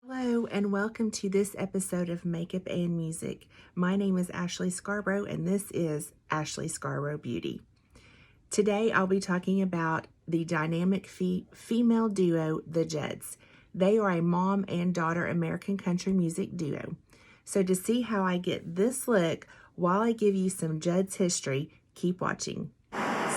Hello and welcome to this episode of Makeup and Music. My name is Ashleigh Scarbrough and this is Ashleigh Scarbrough Beauty. Today I'll be talking about the dynamic female duo, the Judds. They are a mom and daughter American country music duo. So to see how I get this look while I give you some Judds history, keep watching.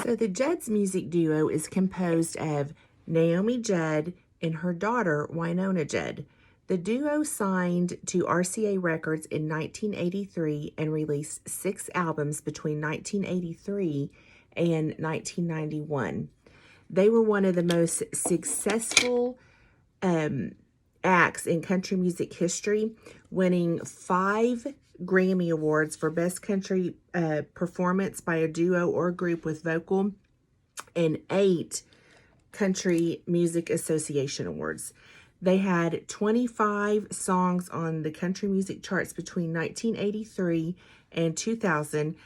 So the Judds music duo is composed of Naomi Judd and her daughter Wynonna Judd. The duo signed to RCA Records in 1983 and released 6 albums between 1983 and 1991. They were one of the most successful acts in country music history, winning 5 Grammy Awards for Best Country Performance by a Duo or Group with Vocal and 8 Country Music Association Awards. They had 25 songs on the country music charts between 1983 and 2000,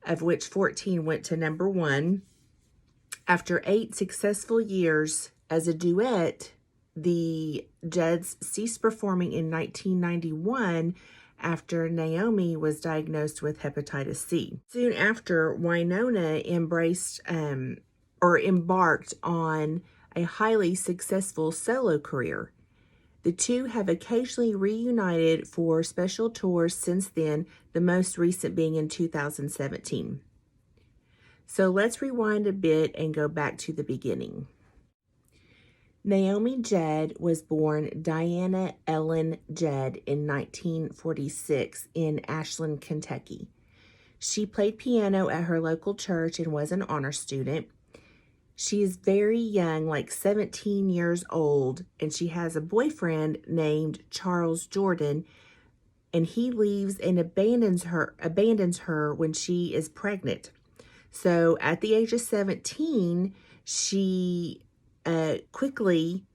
of which 14 went to number 1. After 8 successful years as a duet, the Judds ceased performing in 1991 after Naomi was diagnosed with hepatitis C. Soon after, Wynonna embarked on a highly successful solo career. The two have occasionally reunited for special tours since then, the most recent being in 2017. So let's rewind a bit and go back to the beginning. Naomi Judd was born Diana Ellen Judd in 1946 in Ashland, Kentucky. She played piano at her local church and was an honor student. She is very young, like 17 years old, and she has a boyfriend named Charles Jordan, and he leaves and abandons her when she is pregnant. So at the age of 17, she quickly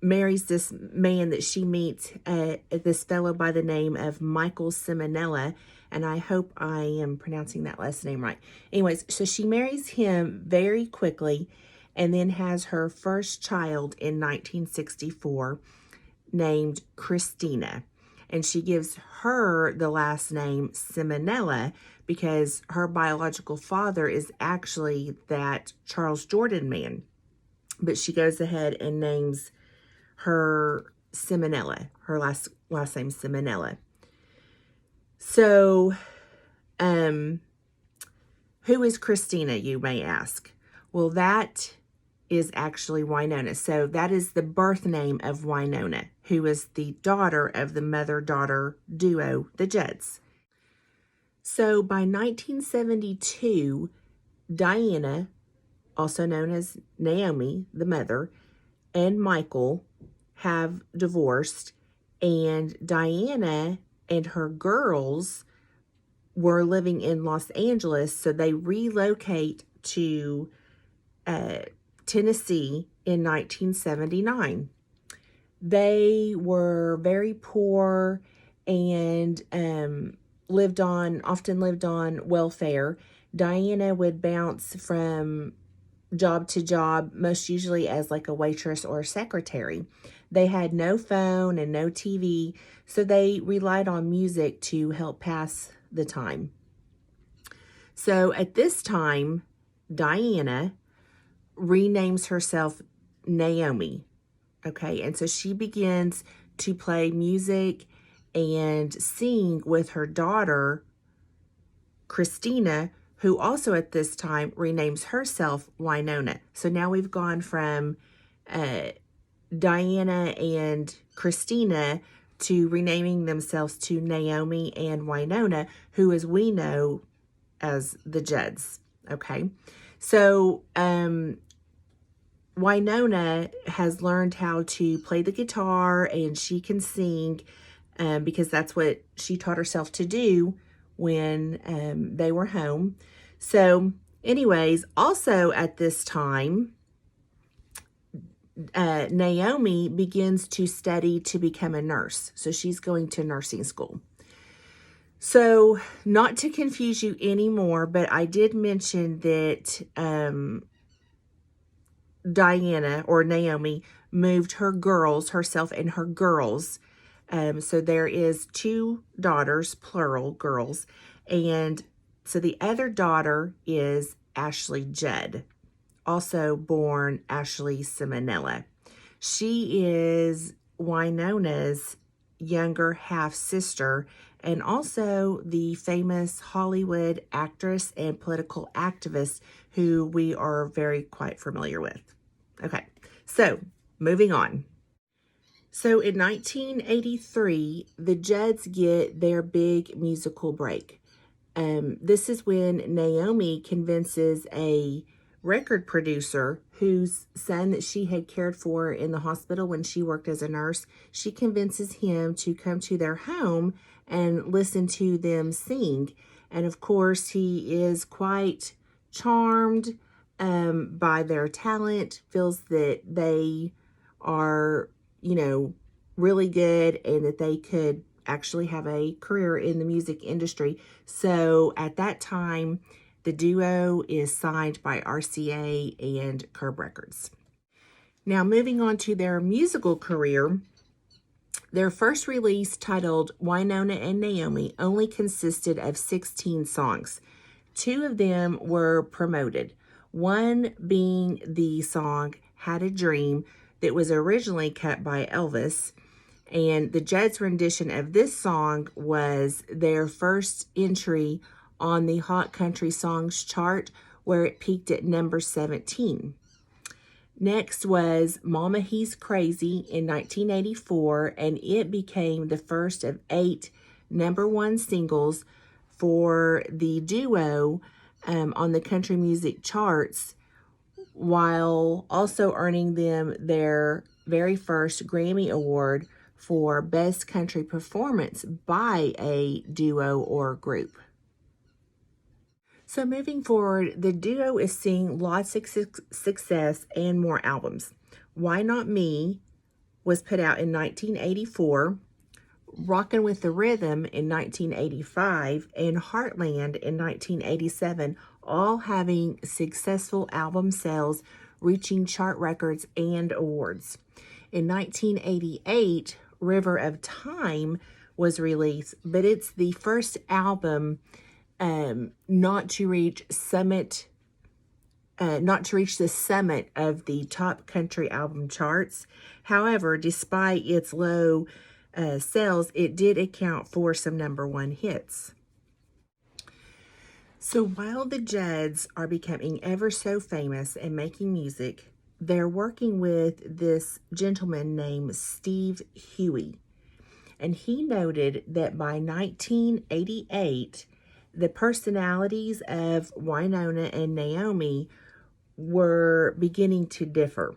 marries this man that she meets, this fellow by the name of Michael Simonella, and I hope I am pronouncing that last name right. Anyways, so she marries him very quickly and then has her first child in 1964 named Christina. And she gives her the last name Simonella because her biological father is actually that Charles Jordan man. But she goes ahead and names her Simonella, her last name Simonella. So, who is Christina, you may ask? Well, that is actually Wynonna. So that is the birth name of Wynonna, who is the daughter of the mother-daughter duo, the Judds. So by 1972, Diana, also known as Naomi, the mother, and Michael have divorced, and Diana and her girls were living in Los Angeles, so they relocate to Tennessee in 1979. They were very poor and often lived on welfare. Diana would bounce from job to job, most usually as like a waitress or a secretary. They had no phone and no TV, so they relied on music to help pass the time. So at this time, Diana renames herself Naomi, okay? And so she begins to play music and sing with her daughter, Christina, who also at this time renames herself Wynonna. So now we've gone from Diana and Christina to renaming themselves to Naomi and Wynonna, who as we know as the Judds, okay? So Wynonna has learned how to play the guitar and she can sing because that's what she taught herself to do when they were home. So anyways, also at this time, Naomi begins to study to become a nurse. So she's going to nursing school. So not to confuse you anymore, but I did mention that Diana, or Naomi, moved herself and her girls. So there is 2 daughters, plural, girls. And so the other daughter is Ashleigh Judd, also born Ashleigh Simonella. She is Wynonna's younger half-sister and also the famous Hollywood actress and political activist who we are very quite familiar with. Okay, so moving on. So in 1983, the Judds get their big musical break. This is when Naomi convinces a record producer whose son that she had cared for in the hospital when she worked as a nurse. She convinces him to come to their home and listen to them sing. And of course, he is quite charmed by their talent, feels that they are, really good and that they could actually have a career in the music industry. So at that time, the duo is signed by RCA and Curb Records. Now, moving on to their musical career, their first release, titled Wynonna and Naomi, only consisted of 16 songs. 2 of them were promoted, one being the song Had a Dream that was originally cut by Elvis. And the Judds' rendition of this song was their first entry on the Hot Country Songs chart, where it peaked at number 17. Next was Mama He's Crazy in 1984, and it became the first of 8 #1 singles for the duo on the country music charts, while also earning them their very first Grammy Award for Best Country Performance by a duo or group. So moving forward, the duo is seeing lots of success and more albums. Why Not Me was put out in 1984, Rockin' with the Rhythm in 1985, and Heartland in 1987, all having successful album sales, reaching chart records and awards. In 1988, River of Time was released, but it's the first album not to reach the summit of the top country album charts. However, despite its low sales, it did account for some #1 hits. So while the Judds are becoming ever so famous and making music, they're working with this gentleman named Steve Huey. And he noted that by 1988, the personalities of Wynonna and Naomi were beginning to differ.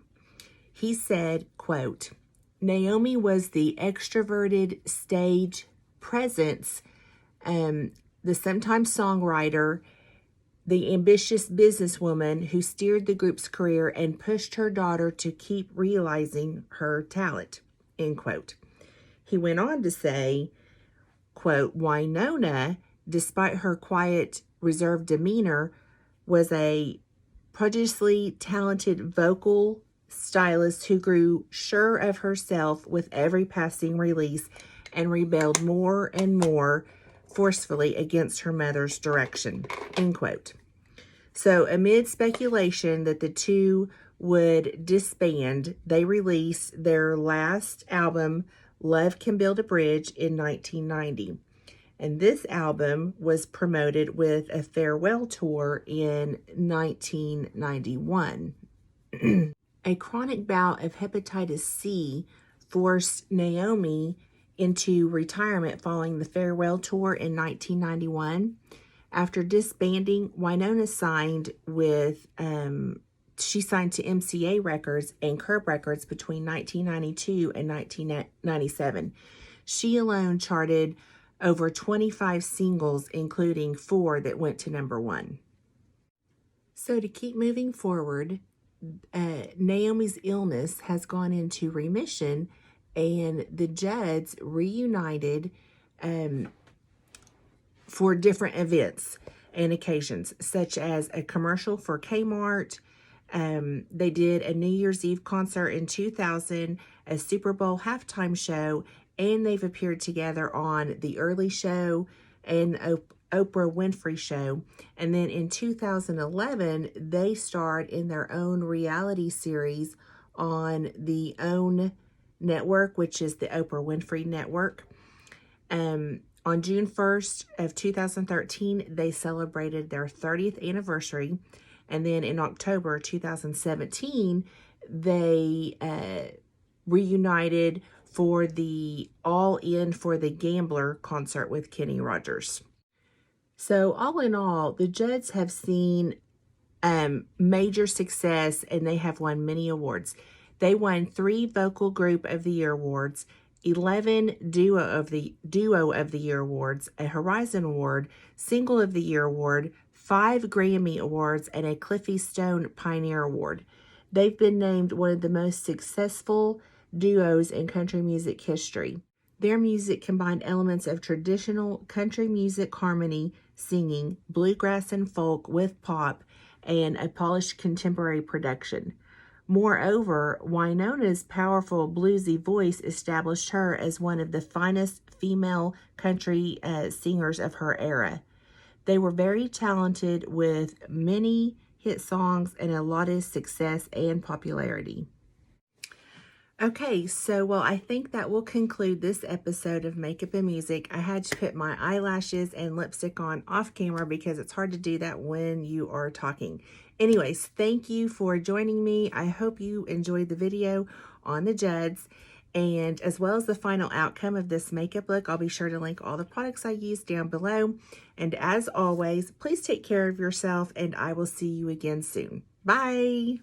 He said, quote, Naomi was the extroverted stage presence, the sometimes songwriter, the ambitious businesswoman who steered the group's career and pushed her daughter to keep realizing her talent, end quote. He went on to say, quote, Wynonna, despite her quiet, reserved demeanor, was a prodigiously talented vocal stylist who grew sure of herself with every passing release and rebelled more and more forcefully against her mother's direction, end quote. So amid speculation that the two would disband, they released their last album, Love Can Build a Bridge, in 1990. And this album was promoted with a farewell tour in 1991. A chronic bout of hepatitis C forced Naomi into retirement following the farewell tour in 1991. After disbanding, Wynonna signed with she signed to MCA Records and Curb Records between 1992 and 1997. She alone charted over 25 singles, including 4 that went to #1. So to keep moving forward, Naomi's illness has gone into remission, and the Judds reunited for different events and occasions, such as a commercial for Kmart, They did a New Year's Eve concert in 2000, a Super Bowl halftime show, and they've appeared together on The Early Show and Oprah Winfrey Show. And then in 2011, they starred in their own reality series on the OWN network, which is the Oprah Winfrey Network. On June 1st of 2013, they celebrated their 30th anniversary. And then in October 2017, they reunited for the All In for the Gambler concert with Kenny Rogers. So all in all, the Judds have seen major success, and they have won many awards. They won 3 Vocal Group of the Year awards, 11 Duo of the Year awards, a Horizon Award, Single of the Year award, 5 Grammy awards, and a Cliffy Stone Pioneer Award. They've been named one of the most successful duos in country music history. Their music combined elements of traditional country music harmony, singing, bluegrass and folk with pop, and a polished contemporary production. Moreover, Wynonna's powerful bluesy voice established her as one of the finest female country singers of her era. They were very talented with many hit songs and a lot of success and popularity. Okay, so well, I think that will conclude this episode of Makeup and Music. I had to put my eyelashes and lipstick on off camera because it's hard to do that when you are talking. Anyways, thank you for joining me. I hope you enjoyed the video on the Judds, and as well as the final outcome of this makeup look. I'll be sure to link all the products I used down below. And as always, please take care of yourself, and I will see you again soon. Bye!